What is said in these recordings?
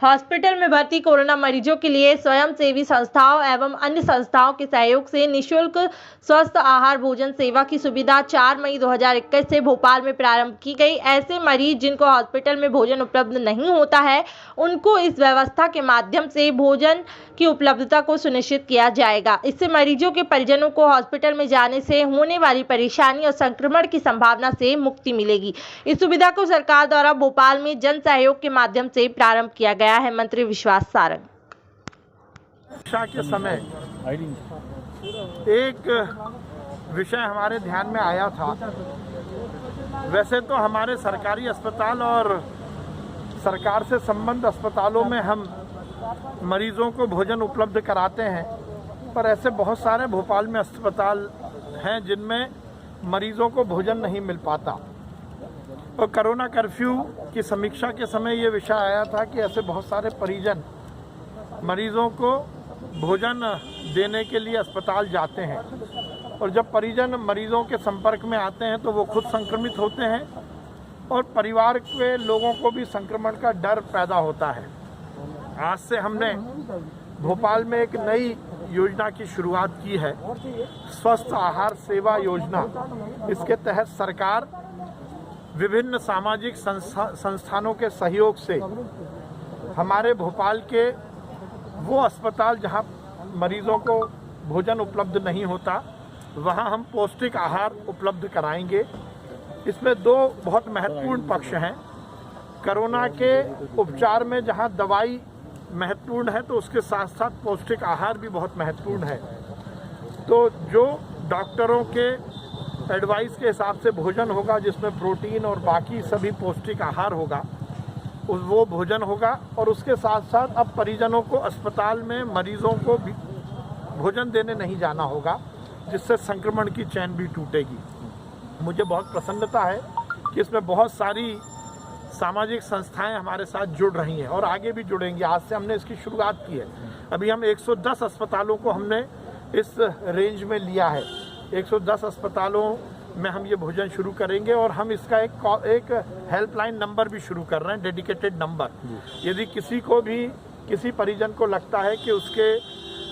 Hospital में भर्ती corona मरीजों के लिए स्वयंसेवी संस्थाओं एवं अन्य संस्थाओं के सहयोग से निःशुल्क स्वस्थ आहार भोजन सेवा की सुविधा 4 मई 2021 से भोपाल में प्रारंभ की गई। ऐसे मरीज जिनको हॉस्पिटल में भोजन उपलब्ध नहीं होता है, उनको इस व्यवस्था के माध्यम से भोजन की उपलब्धता को सुनिश्चित किया जाएगा। इससे मरीजों के परिजनों को हॉस्पिटल में जाने से होने वाली परेशानी और संक्रमण की संभावना से मुक्ति मिलेगी। इस सुविधा को सरकार द्वारा भोपाल में जन सहयोग के माध्यम से प्रारंभ किया गया है। मंत्री विश्वास सारंग। शिक्षा के समय एक विषय हमारे ध्यान में आया था। वैसे तो हमारे सरकारी अस्पताल और सरकार से संबद्ध अस्पतालों में हम मरीजों को भोजन उपलब्ध कराते हैं, पर ऐसे बहुत सारे भोपाल में अस्पताल हैं जिनमें मरीजों को भोजन नहीं मिल पाता। और कोरोना कर्फ्यू की समीक्षा के समय ये विषय आया था कि ऐसे बहुत सारे परिजन मरीजों को भोजन देने के लिए अस्पताल जाते हैं, और जब परिजन मरीजों के संपर्क में आते हैं तो वो खुद संक्रमित होते हैं और परिवार के लोगों को भी संक्रमण का डर पैदा होता है। आज से हमने भोपाल में एक नई योजना की शुरुआत की है, स्वस्थ आहार सेवा योजना। इसके तहत सरकार विभिन्न सामाजिक संस्थानों के सहयोग से हमारे भोपाल के वो अस्पताल जहां मरीजों को भोजन उपलब्ध नहीं होता, वहां हम पौष्टिक आहार उपलब्ध कराएंगे। इसमें दो बहुत महत्वपूर्ण पक्ष हैं। कोरोना के उपचार में जहां दवाई महत्वपूर्ण है, तो उसके साथ साथ पौष्टिक आहार भी बहुत महत्वपूर्ण है। तो जो डॉक्टरों के एडवाइस के हिसाब से भोजन होगा, जिसमें प्रोटीन और बाकी सभी पौष्टिक आहार होगा, वो भोजन होगा। और उसके साथ साथ अब परिजनों को अस्पताल में मरीजों को भी भोजन देने नहीं जाना होगा, जिससे संक्रमण की चैन भी टूटेगी। मुझे बहुत प्रसन्नता है कि इसमें बहुत सारी सामाजिक संस्थाएं हमारे साथ जुड़ रही हैं और आगे भी जुड़ेंगी। आज से हमने इसकी शुरुआत की है। अभी हम 110 अस्पतालों को हमने इस रेंज में लिया है। 110 अस्पतालों में हम ये भोजन शुरू करेंगे, और हम इसका एक हेल्पलाइन नंबर भी शुरू कर रहे हैं, डेडिकेटेड नंबर। यदि किसी को भी, किसी परिजन को लगता है कि उसके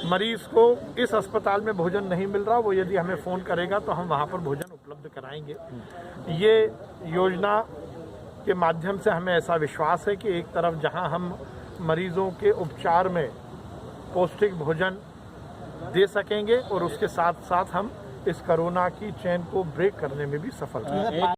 मरीज को इस अस्पताल में भोजन नहीं मिल रहा, वो यदि हमें फ़ोन करेगा तो हम वहाँ पर भोजन उपलब्ध कराएंगे। ये योजना के माध्यम से हमें ऐसा विश्वास है कि एक तरफ जहाँ हम मरीजों के उपचार में पौष्टिक भोजन दे सकेंगे, और उसके साथ साथ हम इस कोरोना की चेन को ब्रेक करने में भी सफल होंगे।